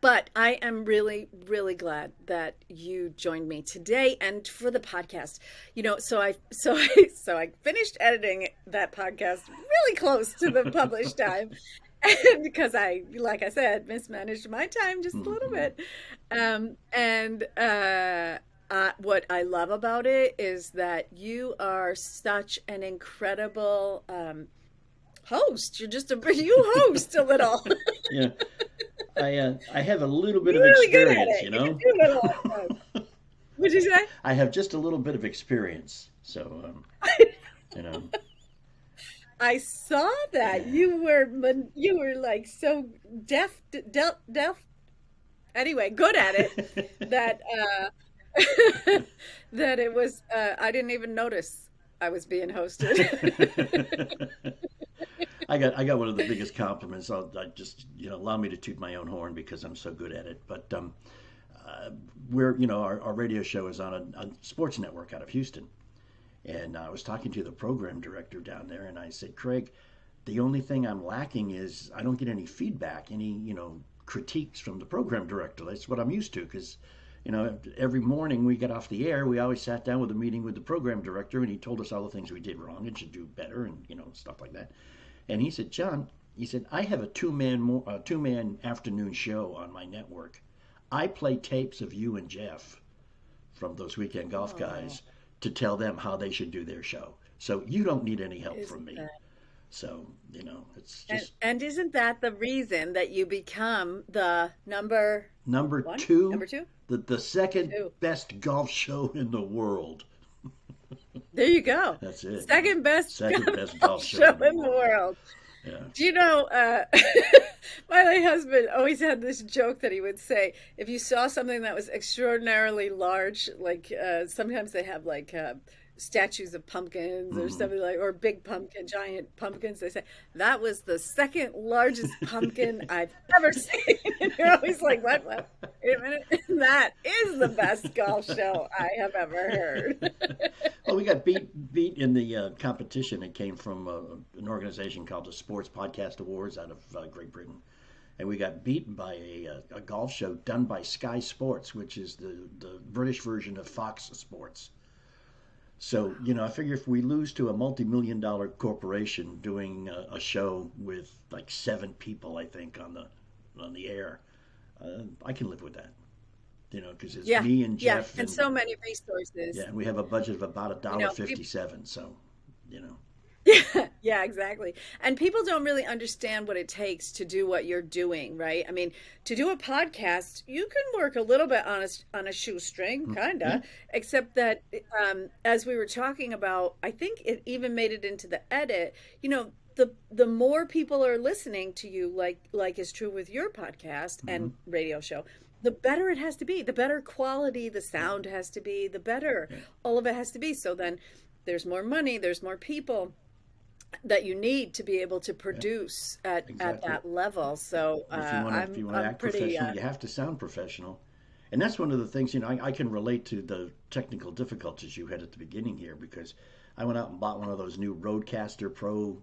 But I am really, really glad that you joined me today and for the podcast. So I finished editing that podcast really close to the published time, and because like I said, mismanaged my time just a little Hmm. bit. And what I love about it is that you are such an incredible host. You host a little. Yeah, I have a little bit You're of really good at experience, it. you You can know. do it a lot of times. What'd you say? I have just a little bit of experience, so you know, I saw that yeah. you were like so deaf. Anyway, good at it that that it was. I didn't even notice I was being hosted. I got one of the biggest compliments. I just allow me to toot my own horn because I'm so good at it. But uh, we're our radio show is on a sports network out of Houston, and I was talking to the program director down there, and I said, Craig, the only thing I'm lacking is I don't get any feedback, any critiques from the program director. That's what I'm used to because every morning we get off the air, we always sat down with a meeting with the program director, and he told us all the things we did wrong and should do better, and stuff like that. And he said, John, he said, I have a two man afternoon show on my network. I play tapes of you and Jeff from those weekend golf Oh, guys to tell them how they should do their show. So you don't need any help from isn't me. that? So it's And just and isn't that the reason that you become the number number one, two, number two, the second two? best golf show in the world. There you go. That's it, man. Second best Second best golf golf show show in the in the world. world. Yeah. Do you know, my late husband always had this joke that he would say, if you saw something that was extraordinarily large, like sometimes they have like statues of pumpkins or Hmm. something like, or big pumpkin, giant pumpkins, they say, that was the second largest pumpkin I've ever seen. And you're always like, what? Wait a minute. That is the best golf show I have ever heard. Well, we got beat in the competition. It came from an organization called the Sports Podcast Awards out of Great Britain, and we got beaten by a golf show done by Sky Sports, which is the British version of Fox Sports. So I figure if we lose to a multi-million-dollar corporation doing a show with like 7 people, I think on the air, I can live with that. Because it's Yeah, me and yeah, Jeff, and and so many yeah, resources. and we have a budget of about a You dollar know, 57. So, you know, yeah, yeah, exactly. And people don't really understand what it takes to do what you're doing, right? I mean, to do a podcast, you can work a little bit on a shoestring, yeah, kinda, except that as we were talking about, I think it even made it into the edit. The more people are listening to you, like is true with your podcast hmm and radio show, the better it has to be, the better quality the yeah, sound has to be, the better yeah, all of it has to be. So then there's more money, there's more people that you need to be able to yeah, produce at exactly. that level. So If you want to I'm act pretty professional, you have to sound professional, and that's one of the things. I can relate to the technical difficulties you had at the beginning here because I went out and bought one of those new Rodecaster Pro,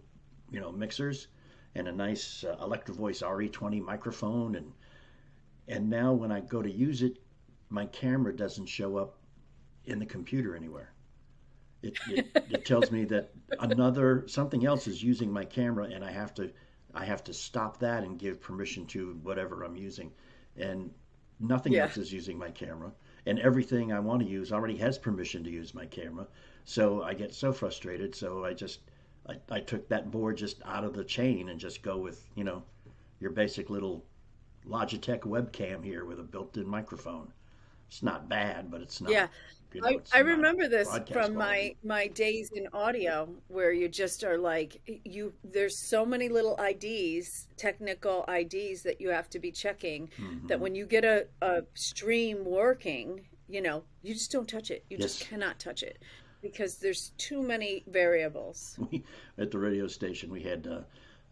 mixers, and a nice Electro Voice RE20 microphone, and now when I go to use it, my camera doesn't show up in the computer anywhere. It tells me that another something else is using my camera, and I have to stop that and give permission to whatever I'm using, and nothing yeah. else is using my camera, and everything I want to use already has permission to use my camera. So I get so frustrated. So I took that board just out of the chain and just go with your basic little Logitech webcam here with a built-in microphone. It's not bad, but it's not Yeah. it's I not remember this broadcast from quality. my days in audio where you just are like there's so many little IDs, technical IDs that you have to be checking that Hmm. when you get a stream working, you just don't touch it. You just Yes, cannot touch it because there's too many variables. we at the radio station we had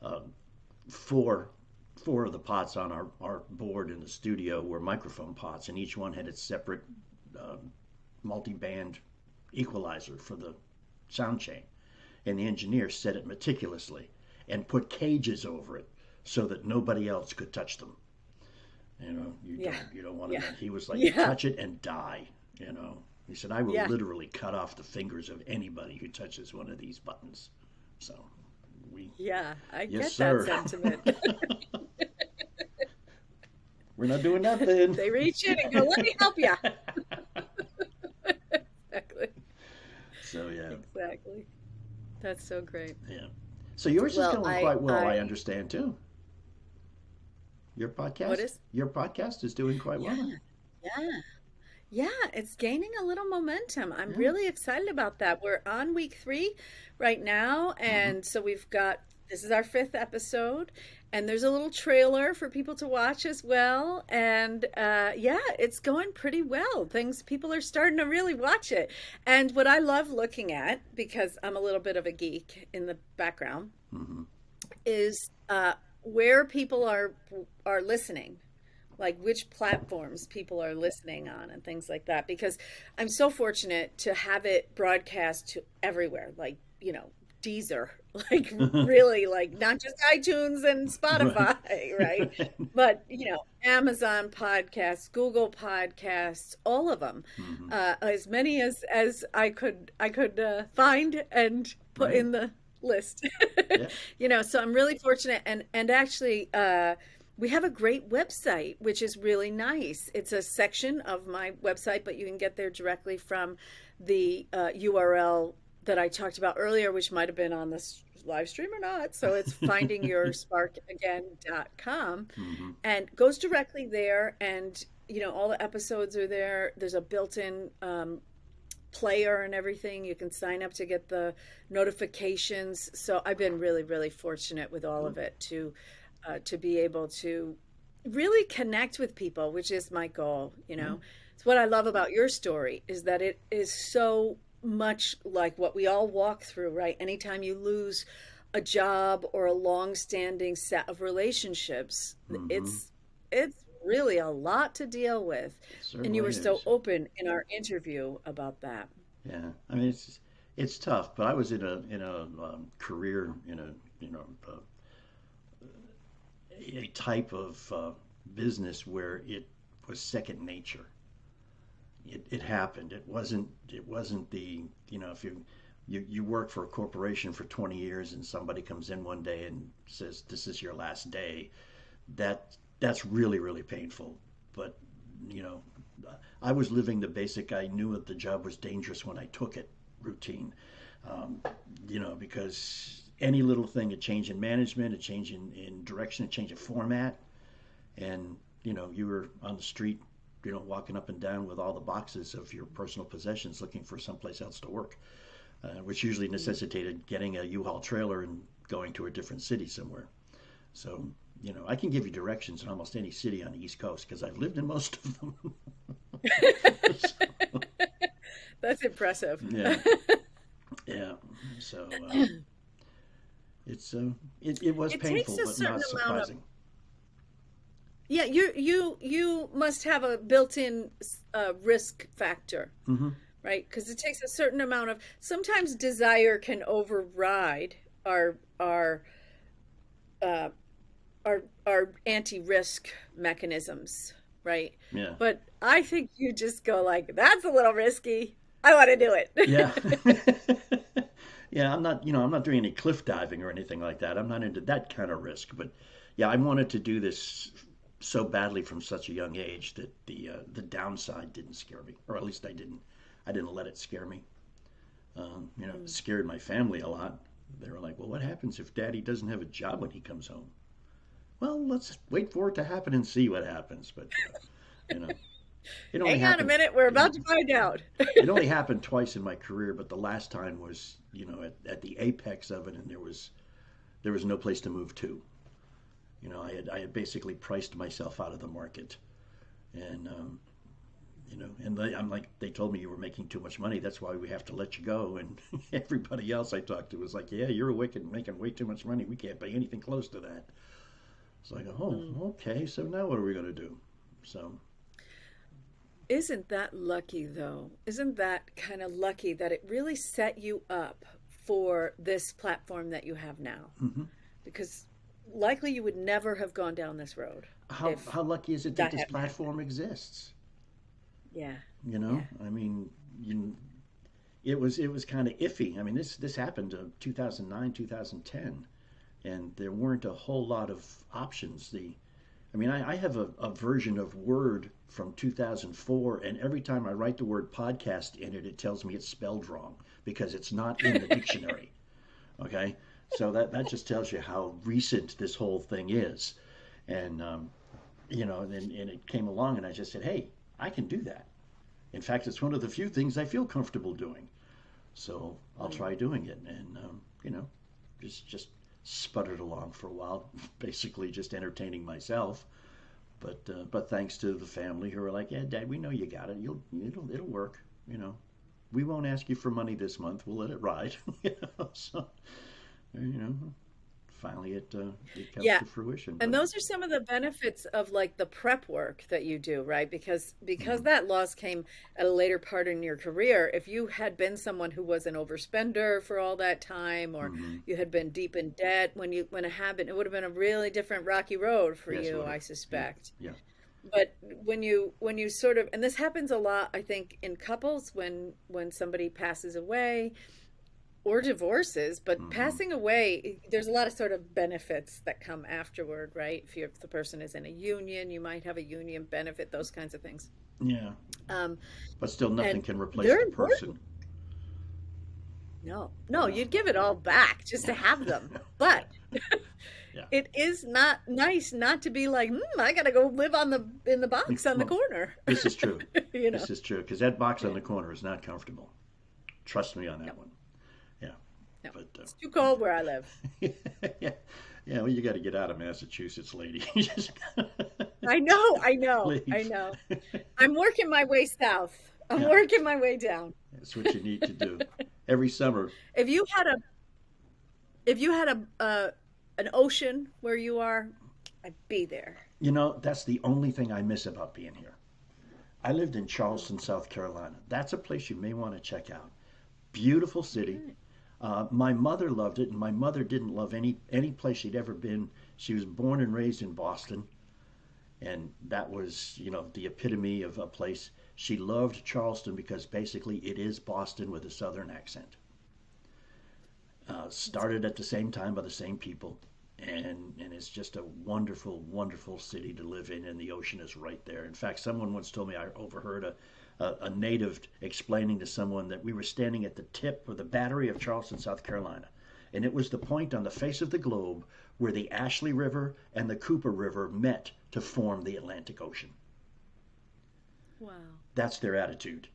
uh, four four of the pots on our board in the studio were microphone pots, and each one had its separate uh, multi-band equalizer for the sound chain. And the engineer set it meticulously and put cages over it so that nobody else could touch them. Yeah. You don't want Yeah. to. He was like, Yeah. touch it and die. You know, he said, I will Yeah. literally cut off the fingers of anybody who touches one of these buttons. So we, Yeah. I yes, get that sir. sentiment. We're not doing nothing. They reach in and go, let me help you. Exactly. So yeah, Exactly. That's so great. yeah. So yours is Well, going I quite well, I I understand too. what is? Your podcast is doing quite Yeah. well. Yeah. Yeah, it's gaining a little momentum. I'm Yeah. really excited about that. We're on week 3 right now, Hmm. and so we've got this is our 5th episode, and there's a little trailer for people to watch as well. And yeah, it's going pretty well. Things people are starting to really watch it. And what I love looking at, because I'm a little bit of a geek in the background, Hmm. is where people are listening, like which platforms people are listening on and things like that, because I'm so fortunate to have it broadcast to everywhere, like, Deezer, like really, like not just iTunes and Right. Spotify, right? But, Amazon podcasts, Google podcasts, all of them, Hmm. as many as I could find and put Right. in the list. Yeah. So I'm really fortunate, and actually we have a great website, which is really nice. It's a section of my website, but you can get there directly from the URL that I talked about earlier, which might have been on this live stream or not. So it's findingyoursparkagain.com, Hmm. and goes directly there. And, all the episodes are there. There's a built-in player and everything. You can sign up to get the notifications. So I've been really, really fortunate with all Cool. of it to be able to really connect with people, which is my goal. Yeah. It's what I love about your story is that it is so much like what we all walk through, right? Anytime you lose a job or a long-standing set of relationships, Hmm. it's really a lot to deal with. It And you certainly were so is. open in our interview about that. Yeah. I mean, it's tough, but I was in a career in a a type of business where it was second nature. It happened. It wasn't the if you work for a corporation for 20 years and somebody comes in one day and says this is your last day, that's really really painful. But you know, I was living the basic. I knew that the job was dangerous when I took it routine. Um, because any little thing, a change in management, a change in direction, a change of format, and you were on the street, walking up and down with all the boxes of your personal possessions, looking for someplace else to work, which usually Mm. necessitated getting a U-Haul trailer and going to a different city somewhere. So, I can give you directions in almost any city on the East Coast because I've lived in most of them. So, That's impressive. yeah, yeah. So it was It takes painful, a but certain not amount of surprising. Yeah, you must have a built-in risk factor, Hmm. right? Because it takes a certain amount of sometimes desire can override our our uh, our anti-risk mechanisms, right? Yeah, But I think you just go like, that's a little risky. I want to do yeah. it. Yeah, I'm not doing any cliff diving or anything like that. I'm not into that kind of risk. But yeah, I wanted to do this so badly from such a young age that the downside didn't scare me, or at least I didn't let it scare me. It Mm. scared my family a lot. They were like, "Well, what happens if Daddy doesn't have a job when he comes home?" Well, let's wait for it to happen and see what happens. But you know, it only Hang on a happened. minute, we're Yeah, about to find out. it only happened twice in my career, but the last time was, at the apex of it, and there was no place to move to. I had basically priced myself out of the market, and I'm like, they told me you were making too much money. That's why we have to let you go. And everybody else I talked to was like, yeah, you're wicked, making way too much money. We can't pay anything close to that. So I go, Mm. oh, okay. So now what are we going to do? So, Isn't that lucky, though? Isn't that kind of lucky that it really set you up for this platform that you have now? mhm. Because likely you would never have gone down this road. if how lucky is it that that this hadn't happened. platform exists? Yeah, You know, yeah. I mean, you, it was kind of iffy. I mean, this happened in 2009, 2010, and there weren't a whole lot of options. I mean, I have a version of Word from 2004, and every time I write the word podcast in it, it tells me it's spelled wrong because it's not in the dictionary. Okay, so that just tells you how recent this whole thing is, and and it came along, and I just said, hey, I can do that. In fact, it's one of the few things I feel comfortable doing. So I'll Mm. try doing it, and you know, just sputtered along for a while, basically just entertaining myself. But thanks to the family who are like, yeah, Dad, we know you got it. It'll work. You know, we won't ask you for money this month. We'll let it ride. So you know, finally it comes Yeah. to fruition. And But those are some of the benefits of like the prep work that you do, right? Because mhm, that loss came at a later part in your career. If you had been someone who was an overspender for all that time, or mhm, you had been deep in debt when it happened, it would have been a really different rocky road for yes, it you, would have. I Yeah, suspect. yeah. But when you sort of, and this happens a lot, I think, in couples when somebody passes away or divorces, but Hmm. passing away, there's a lot of sort of benefits that come afterward, right? If the person is in a union, you might have a union benefit, those kinds of things. Yeah, Um, but still, nothing and can replace they're the person. important. No, You no, know. you'd give it all back just to have them. But Yeah. it is not nice not to be like, I gotta go live in the box on the Well, corner. this is true. You know? This is true because that box on Yeah. the corner is not comfortable. Trust me on No, that one. Yeah, no. but It's too cold where I live. yeah, yeah. Well, you got to get out of Massachusetts, lady. You just I know, I know, I leave. know. I'm working my way south. I'm Yeah, working my way down. that's what you need to do. Every summer, If you had a if you had an ocean where you are, I'd be there. that's the only thing I miss about being here. I lived in Mm. Charleston, South Carolina. That's a place you may want to check out. Beautiful city. Okay. My mother loved it, and my mother didn't love any place she'd ever been. She was born and raised in Boston, and that was the epitome of a place. She loved Charleston because basically it is Boston with a southern accent. That's Started cool. at the same time by the same people, and it's just a wonderful, wonderful city to live in, and the ocean is right there. In fact, someone once told me I overheard a native explaining to someone that we were standing at the tip of the battery of Charleston, South Carolina, and it was the point on the face of the globe where the Ashley River and the Cooper River met to form the Atlantic Ocean. Wow. That's their attitude.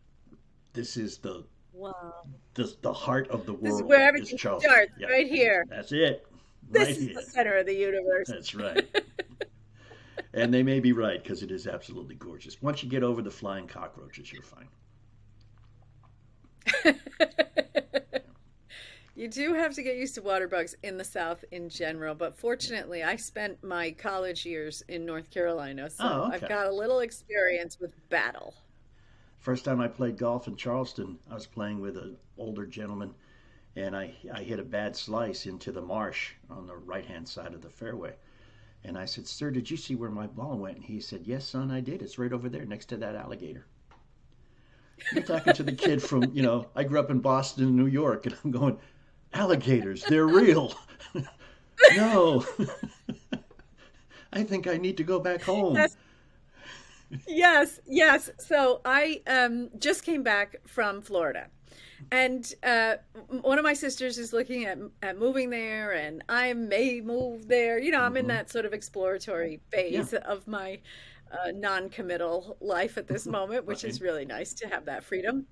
This is Wow. the heart of the This is where world is everything Charleston. starts, Yeah, right here. that's it. Right This is the here. center of the universe. That's right. And they may be right because it is absolutely gorgeous. Once you get over the flying cockroaches, you're fine. You do have to get used to water bugs in the South in general, but fortunately, I spent my college years in North Carolina, so Oh, I've okay. got a little experience with battle. First time I played golf in Charleston, I was playing with an older gentleman, and I hit a bad slice into the marsh on the right hand side of the fairway. And I said, "Sir, did you see where my ball went?" And he said, "Yes, son, I did. It's right over there next to that alligator." You're talking to the kid from, I grew up in Boston, New York, and I'm going, alligators, they're real. No, I think I need to go back home. Yes, yes, yes. So I just came back from Florida, and one of my sisters is looking at moving there, and I may move there. I'm in Hmm. that sort of exploratory Yeah, phase of my non-committal life at this moment, which right. is really nice to have that freedom.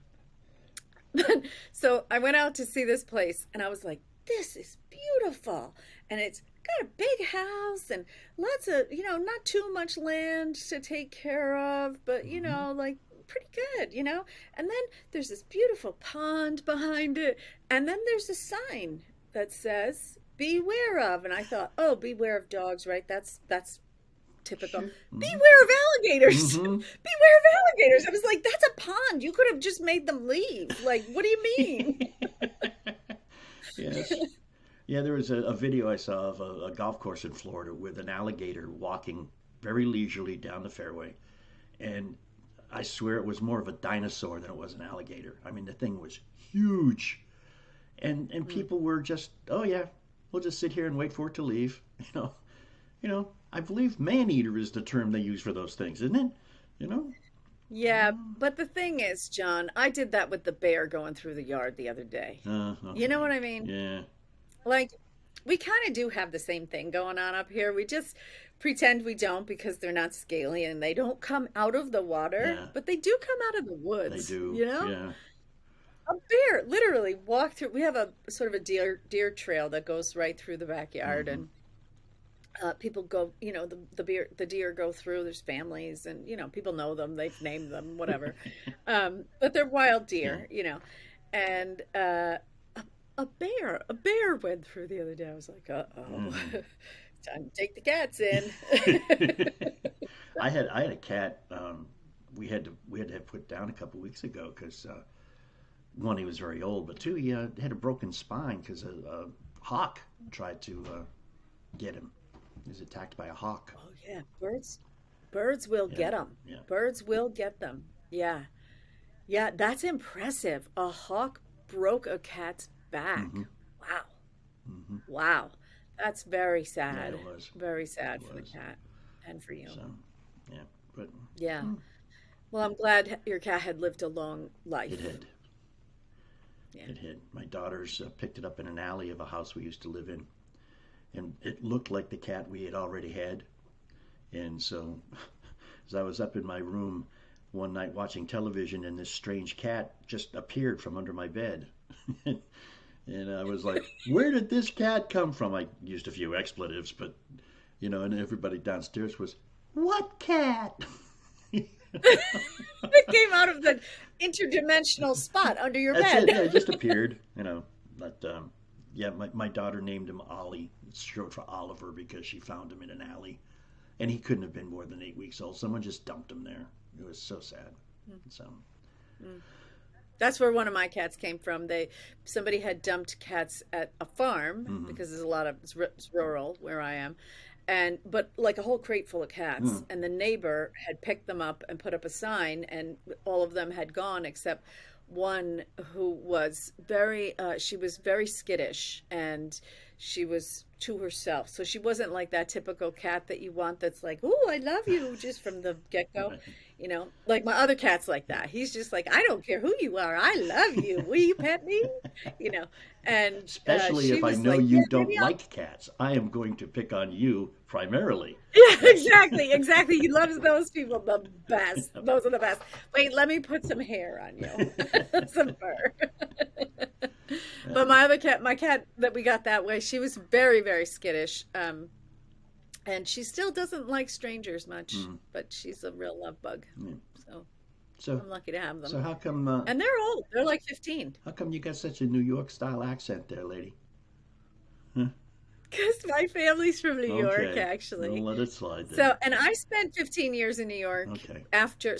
So I went out to see this place, and I was like, "This is beautiful," and it's got a big house and lots of, not too much land to take care of, but Hmm. like pretty good. And then there's this beautiful pond behind it, and then there's a sign that says "Beware of," and I thought, "Oh, beware of dogs, right? That's typical. Sure. Hmm. Beware of alligators. Hmm. Beware of alligators." I was like, that's a pond. You could have just made them leave. Like, what do you mean? Yes. Yeah, there was a video I saw of a golf course in Florida with an alligator walking very leisurely down the fairway, and I swear it was more of a dinosaur than it was an alligator. I mean, the thing was huge, and Mm. people were just, oh yeah, we'll just sit here and wait for it to leave. I believe man eater is the term they use for those things, isn't it? You know. Yeah, but the thing is, John, I did that with the bear going through the yard the other day. You know Okay. what I mean? Yeah. Like, we kind of do have the same thing going on up here. We just pretend we don't because they're not scaly and they don't come out of the water, Yeah. but they do come out of the They woods, do. you know? Yeah. A bear literally walked through. We have a sort of a deer trail that goes right through the backyard, Hmm. and people go, the deer go through. There's families, and people know them. They've named them, whatever. But they're wild Yeah. deer, and a bear went through the other day. I was like, uh-oh, Hmm. time to take the cats in. I had a cat. We had to have put down a couple weeks ago because one, he was very old, but two, he had a broken spine because a hawk tried to get him. He was attacked by a hawk. Oh yeah, birds will Yeah. get them. Yeah. Birds will get them. Yeah. Yeah, that's impressive. A hawk broke a cat's Hmm. back. Wow. Hmm. Wow. That's very Yeah, sad. it was. Very It sad for the was. cat and for you. So, yeah, but Yeah. mm, Well, I'm glad your cat had lived a long it life. had. Yeah. It had. My daughters picked it up in an alley of a house we used to live in, and it looked like the cat we had already had. And so, as I was up in my room one night watching television, and this strange cat just appeared from under my bed. And I was like, "Where did this cat come from?" I used a few expletives, but and everybody downstairs was, "What cat?" It came out of the interdimensional spot under your That's bed. it. Yeah, it just appeared. But yeah, my daughter named him Ollie. It's short for Oliver because she found him in an alley, and he couldn't have been more than 8 weeks old. Someone just dumped him there. It was so sad. So. Mm. That's where one of my cats came from. Somebody had dumped cats at a farm Hmm. because there's a lot of it's rural where I am, and but like a whole crate full of cats, Mm. and the neighbor had picked them up and put up a sign, and all of them had gone except one who was she was very skittish, and she was to herself. So she wasn't like that typical cat that you want that's like, "Oh, I love you," just from the get-go. Right. Like my other cat's like that. He's just like, I don't care who you are. I love you. Will you pet me? You know, and Especially she if I was know like, yeah, you don't maybe I'll. like cats, I am going to pick on you primarily. Yeah, Yes. exactly, exactly. He loves those people the best. Those are the best. Wait, let me put some hair on you, some fur. But my cat that we got that way, she was very, very skittish. And she still doesn't like strangers much, Mm. but she's a real love bug. Mm. So So, I'm lucky to have so them. how come And they're old. They're like 15. you got such a New York style accent there, lady? Huh? Because my family's from New York, Okay, we'll actually. let it slide then. So, and I spent 15 years in New York Okay. after.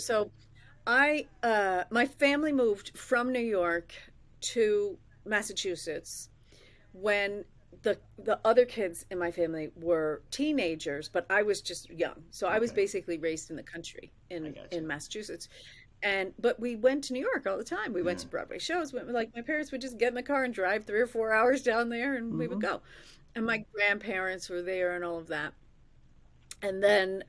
My family moved from New York to Massachusetts when the other kids in my family were teenagers, but I was just young. So I was Okay, basically raised in the country I in gotcha. Massachusetts. But we went to New York all the time. We went Yeah. to Broadway shows. Like my parents would just get in the car and drive 3 or 4 hours down there, and we would Hmm. go. And my grandparents were there and all of that. And then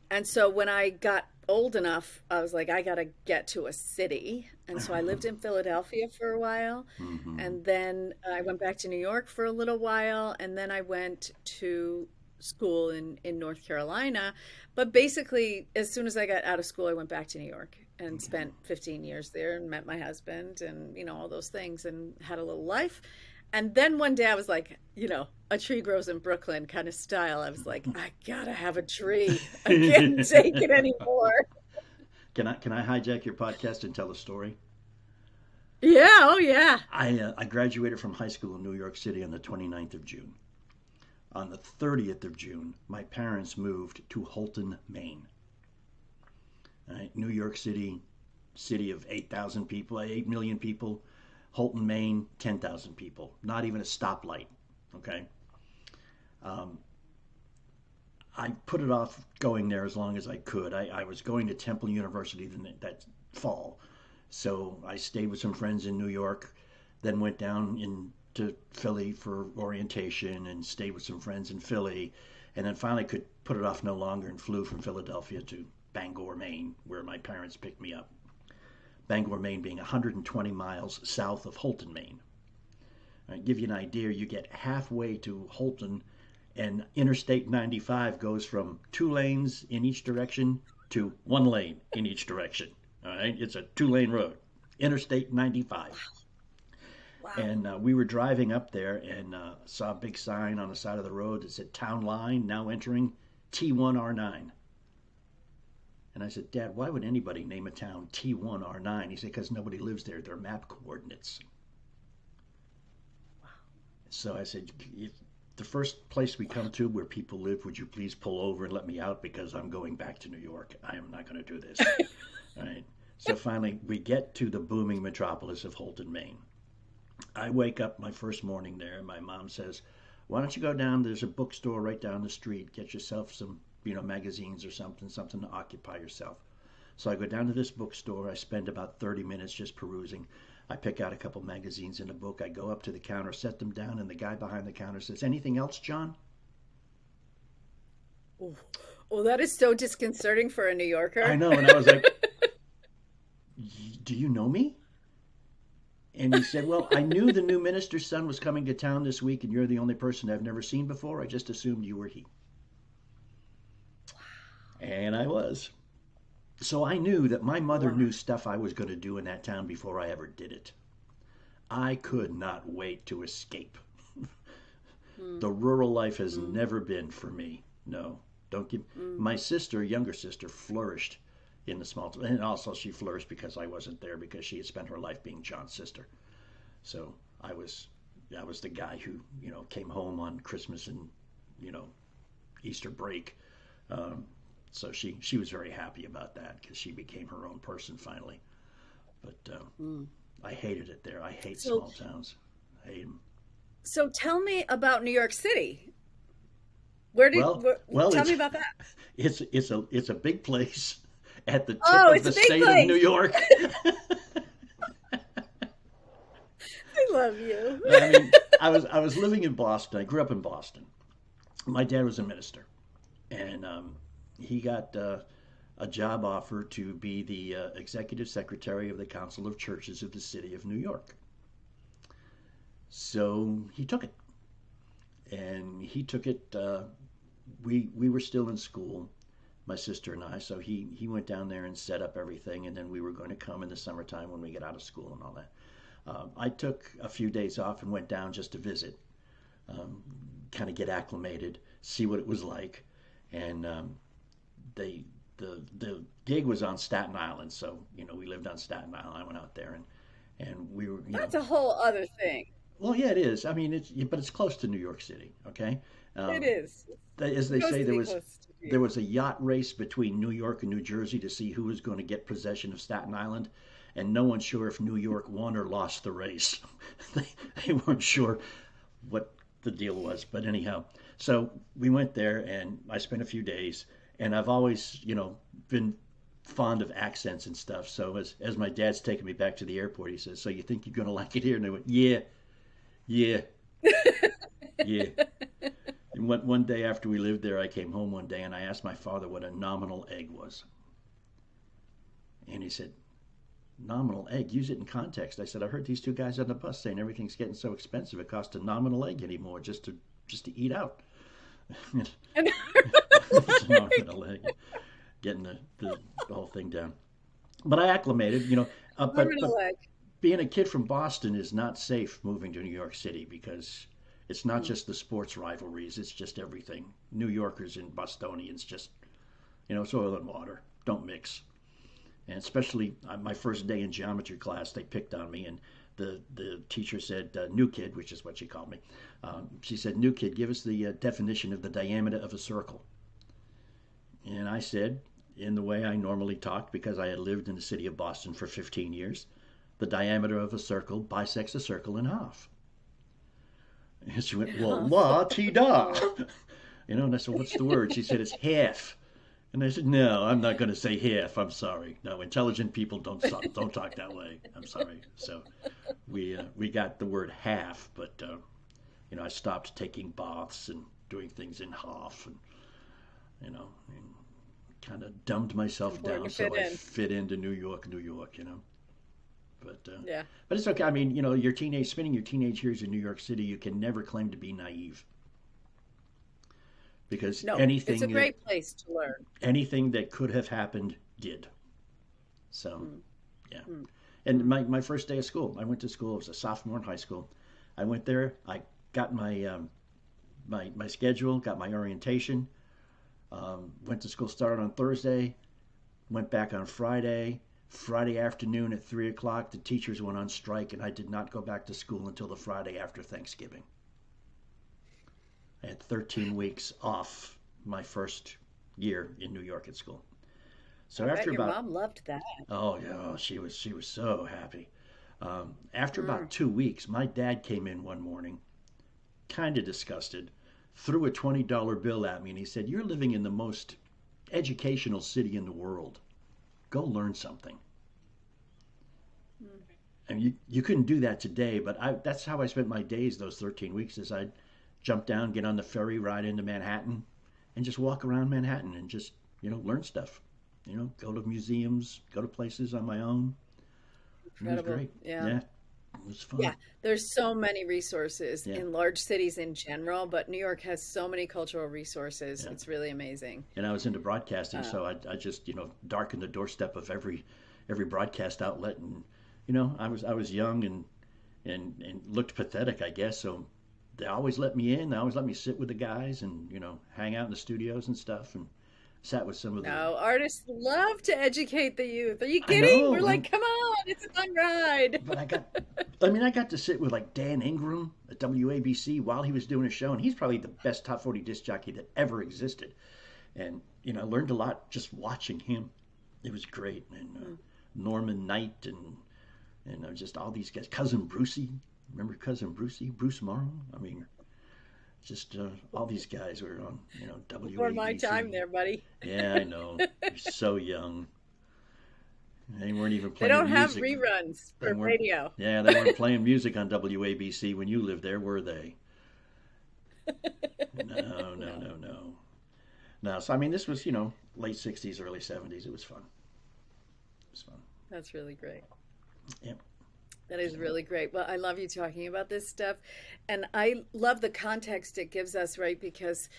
and so when I got old enough, I was like, I gotta get to a city. And so I lived in Philadelphia for a while. Hmm. And then I went back to New York for a little while. And then I went to school in North Carolina. But basically, as soon as I got out of school, I went back to New York and Okay. spent 15 years there and met my husband and, all those things and had a little life. And then one day I was like, a tree grows in Brooklyn kind of style. I was like, I gotta have a tree. I can't take it anymore. Can I hijack your podcast and tell a story? Yeah, oh yeah. I graduated from high school in New York City on the 29th of June. On the 30th of June, my parents moved to Holton, Maine. All right, New York City, city of 8,000 people, 8 million people. Holton, Maine, 10,000 people. Not even a stoplight. Okay. Um, I put it off going there as long as I could. I was going to Temple University that fall. So I stayed with some friends in New York, then went down into Philly for orientation and stayed with some friends in Philly, and then finally could put it off no longer and flew from Philadelphia to Bangor, Maine, where my parents picked me up. Bangor, Maine being 120 miles south of Holton, Maine. To give you an idea, you get halfway to Holton, and Interstate 95 goes from 2 lanes in each direction to 1 lane in each direction. All right, it's a 2 lane road, Interstate 95. Wow. And we were driving up there and saw a big sign on the side of the road that said Town Line, now entering T1R9. And I said, Dad, why would anybody name a town T1R9? He said, because nobody lives there. They're map coordinates. So I said, if the first place we come to where people live, would you please pull over and let me out because I'm going back to New York. I am not going to do this. All right. So finally, we get to the booming metropolis of Holton, Maine. I wake up my first morning there, and my mom says, why don't you go down? There's a bookstore right down the street. Get yourself some, magazines or something to occupy yourself. So I go down to this bookstore. I spend about 30 minutes just perusing. I pick out a couple magazines in a book. I go up to the counter, set them down, and the guy behind the counter says, anything else, John? Oh, oh, that is so disconcerting for a New I Yorker. know. And I was like, do you know me? And he said, well, I knew the new minister's son was coming to town this week, and you're the only person I've never seen before. I just assumed you were he. And I was. So I knew that my mother Wow. knew stuff I was going to do in that town before I ever did it. I could not wait to escape. Mm, The rural life has mm, never been for me. No, don't give. mm. My sister, younger sister, flourished in the small town, and also she flourished because I wasn't there because she had spent her life being John's sister. So I was the guy who came home on Christmas and you know Easter break. Um, so she was very happy about that because she became her own person finally. But Mm. I hated it there. I hate So, small towns. I hate them. so tell me about New York City. Well, well, Tell it's me about that? it's a big place at the tip Oh, of it's the a big state of New place. York. I love you. I mean, I was living in Boston. I grew up in Boston. My dad was a minister, and he got a job offer to be the executive secretary of the Council of Churches of the City of New York. So he took it, and he took it. We were still in school, my sister and I. So he went down there and set up everything, and then we were going to come in the summertime when we get out of school and all that. I took a few days off and went down just to visit, um, kind of get acclimated, see what it was like, and they the gig was on Staten Island, so we lived on Staten Island. I went out there and we were That's a whole other thing. well, yeah, it is. I mean, but it's close to New York City. Okay, It um, is. as It's they supposed say, to there be was close to there you. was a yacht race between New York and New Jersey to see who was going to get possession of Staten Island, and no one's sure if New York won or lost the race. they, they weren't sure what the deal was, but anyhow, so we went there, and I spent a few days, and I've always, been fond of accents and stuff. So as my dad's taking me back to the airport, he says, "So you think you're going to like it here?" And I went, "Yeah, yeah, yeah." And one day after we lived there, I came home one day and I asked my father what a nominal egg was. And he said, "Nominal egg? Use it in context." I said, "I heard these two guys on the bus saying everything's getting so expensive it costs a nominal egg anymore just to eat out." And It's a nominal egg, getting the whole thing down. But I acclimated, but terminal egg. being a kid from Boston is not safe moving to New York City because it's not Mm. just the sports rivalries, it's just everything. New Yorkers and Bostonians just, it's oil and water. Don't mix. And especially my first day in geometry class, they picked on me, and the teacher said, "New kid," which is what she called me. She said, "New kid, give us the definition of the diameter of a circle." And I said, in the way I normally talked because I had lived in the city of Boston for 15 years, the diameter of a circle bisects a circle in half. And she went, "Well, la ti da." Oh, And I said, what's the word? She said, it's half. And I said, no, I'm not going to say half. I'm sorry. No, intelligent people don't talk that way. I'm sorry. So we got the word half, but I stopped taking baths and doing things in half, and kind of dumbed It's myself important down to so fit I in. fit into New York, New York. But Yeah. but it's okay. I mean, spending your teenage years in New York City, you can never claim to be naive because No, it's a great place to learn. anything that could have happened did. So Mm, yeah. mm, And mm. my first day of school, I went to school. I was a sophomore in high school. I went there. I got my schedule, got my orientation. Went to school, started on Thursday. Went back on Friday. Friday afternoon at 3 o'clock, the teachers went on strike, and I did not go back to school until the Friday after Thanksgiving. I had 13 weeks off my first year in New York at school. So I bet after your about mom loved that. oh yeah, she was so happy. After about Mm. 2 weeks, my dad came in one morning, kind of disgusted, threw a $20 bill at me, and he said, "You're living in the most educational city in the world. Go learn something." Mm. And you couldn't do that today, but that's how I spent my days those 13 weeks. Is I'd jump down, get on the ferry, ride into Manhattan, and just walk around Manhattan and just learn stuff. Go to museums, go to places on my own. And it was Incredible. great. Yeah. Yeah, it was Yeah, fun. there's so many resources Yeah, in large cities in general, but New York has so many cultural resources. yeah. It's really amazing. And I was into broadcasting, Uh, so I just darkened the doorstep of every broadcast outlet, and I was young and looked pathetic, I guess. So they always let me in. They always let me sit with the guys and hang out in the studios and stuff, and sat with some of the. no, artists love to educate the youth. Are you I kidding? We're know, like, come on, it's a fun ride. but I got to sit with like Dan Ingram at WABC while he was doing a show, and he's probably the best top 40 disc jockey that ever existed. And I learned a lot just watching him. It was great, and Mm. Norman Knight and just all these guys. Cousin Brucey, remember Cousin Brucey, Bruce Morrow? I mean, just all these guys were on Before my time WABC. there, buddy. Yeah, I know. You're so young. They weren't even They don't playing have music. reruns They for weren't. radio. Yeah, they weren't playing music on WABC when you lived there, were they? No, no, No, no, no. No. So I mean, this was late '60s, early '70s. It was fun. It was fun. that's really great. Yep. That is So really great. Well, I love you talking about this stuff. And I love the context it gives us, right? Because,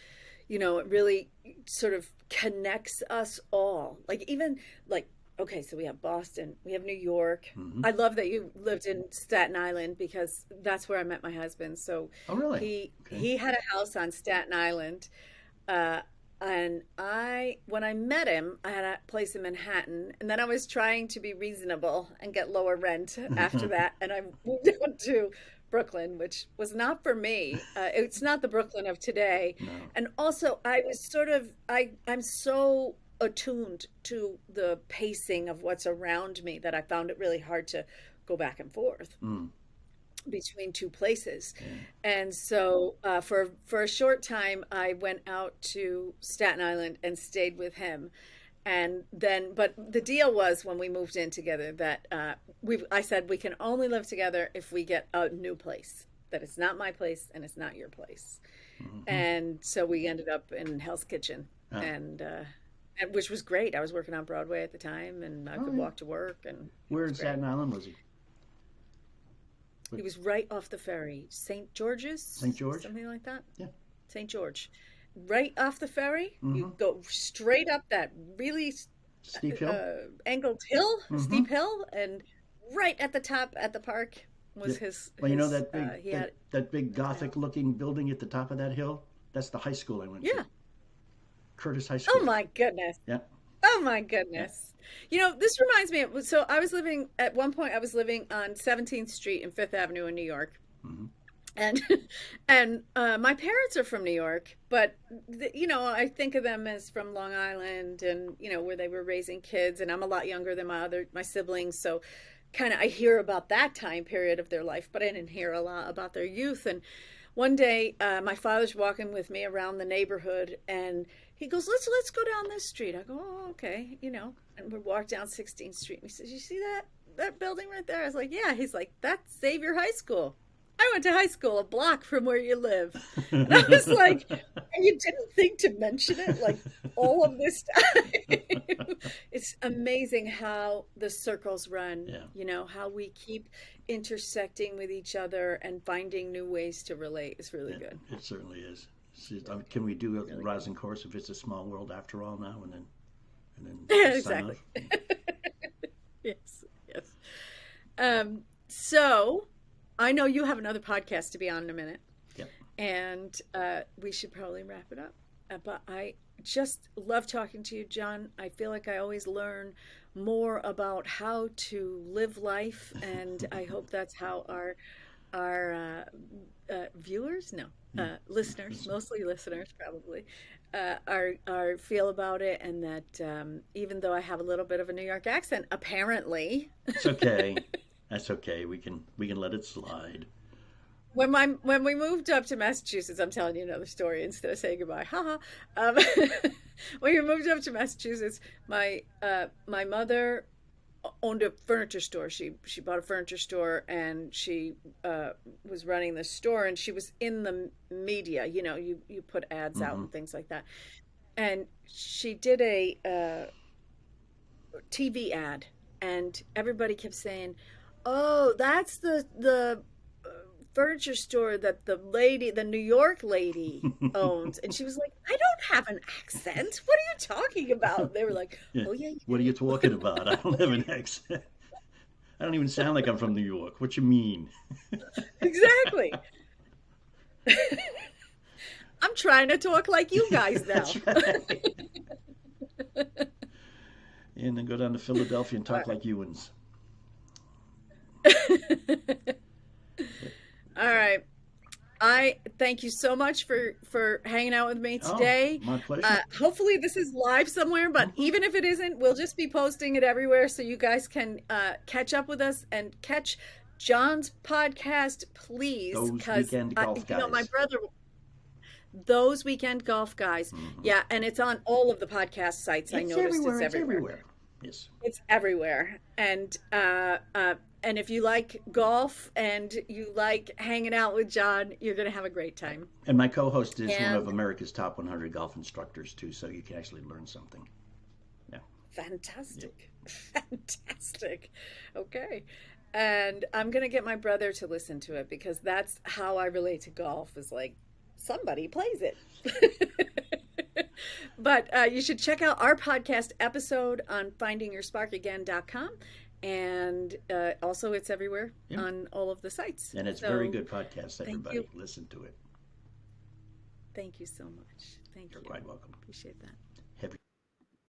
it really sort of connects us all. Like, even like, okay, so we have Boston, we have New York. hmm I love that you lived in Staten Island because that's where I met my husband. So Oh, really? Okay. he had a house on Staten Island. Uh, and when I met him, I had a place in Manhattan, and then I was trying to be reasonable and get lower rent after that, and I moved on to Brooklyn, which was not for me. It's not the Brooklyn of today, No. and also I was sort of I'm so attuned to the pacing of what's around me that I found it really hard to go back and forth Mm. between two places. Yeah. And so for a short time, I went out to Staten Island and stayed with him. And then, but the deal was when we moved in together that I said we can only live together if we get a new place. That it's not my place and it's not your place. hmm And so we ended up in Hell's Kitchen, Ah. and which was great. I was working on Broadway at the time, and I Oh could yeah. walk to work, and it Where was in great. Staten Island was he? He What, was right off the ferry, St. St. George's, George? something like that. Yeah. St. George. Right off the ferry, you hmm go straight up that really Steep Hill? angled hill, hmm steep hill, and right at the top at the park Yeah. was Well, that big he that had that big his Gothic house. looking building at the top of that hill. That's the high school I went to. Yeah. Curtis High Oh School. my goodness. Yeah. Oh my Yeah. goodness. This reminds me of, so I was living at one point I was living on 17th Street and 5th Avenue in New York. hmm And my parents are from New York, but I think of them as from Long Island, and where they were raising kids, and I'm a lot younger than my siblings, so kind of I hear about that time period of their life, but I didn't hear a lot about their youth. And one day, my father's walking with me around the neighborhood, and he goes, let's go down this street. I go, oh, okay, and we walk down 16th Street. And he says, you see that building right there? I was like, yeah. He's like, that's Xavier High School. I went to high school a block from where you live. And I was like, and you didn't think to mention it like all of this time. It's amazing how the circles run, Yeah. how we keep intersecting with each other and finding new ways to relate is really good. It certainly is. Can we do a Really rising chorus if it's a small world after all now, and then good. sign Exactly. off? Yes, yes. So I know you have another podcast to be on in a minute, Yep. and we should probably wrap it up. But I just love talking to you, John. I feel like I always learn more about how to live life, and I hope that's how our viewers, no, listeners, mostly listeners, probably, are feel about it, and that even though I have a little bit of a New York accent, apparently. It's okay. That's okay. We can let it slide. When we moved up to Massachusetts, I'm telling you another story instead of saying goodbye. Haha. Um, when we moved up to Massachusetts, my mother owned a furniture store. She bought a furniture store, and she was running the store, and she was in the media. You put ads out Mm-hmm. and things like that. And she did a TV ad, and everybody kept saying, "Oh, that's the furniture store that the New York lady owns." And she was like, "I don't have an accent. What are you talking about?" They were like, Yeah. "Oh yeah, you What are do." you talking about? I don't have an accent. I don't even sound like I'm from New York. What you mean? Exactly. I'm trying to talk like you guys That's now. right. And then go down to Philadelphia and All talk like Ewans. right. All right. I thank you so much for hanging out with me Oh, today. my pleasure. Hopefully this is live somewhere, but Mm-hmm. even if it isn't, we'll just be posting it everywhere so you guys can catch up with us and catch John's podcast, please, Those because weekend golf my guys. brother, those weekend golf guys, Mm-hmm. yeah, and it's on all of the podcast sites. I It's noticed everywhere. it's It's everywhere. everywhere. Yes. It's everywhere. And if you like golf and you like hanging out with John, you're going to have a great time. And my co-host is one And of America's top 100 golf instructors too, so you can actually learn something. Yeah. fantastic. Fantastic. Okay. And I'm going to get my brother to listen to it because that's how I relate to golf is like somebody plays it. But you should check out our podcast episode on findingyoursparkagain.com. And also, it's everywhere Yeah. on all of the sites. And it's So, very good podcast. thank Everybody, you. listen to it. Thank you so much. Thank You're you. quite welcome. Appreciate that.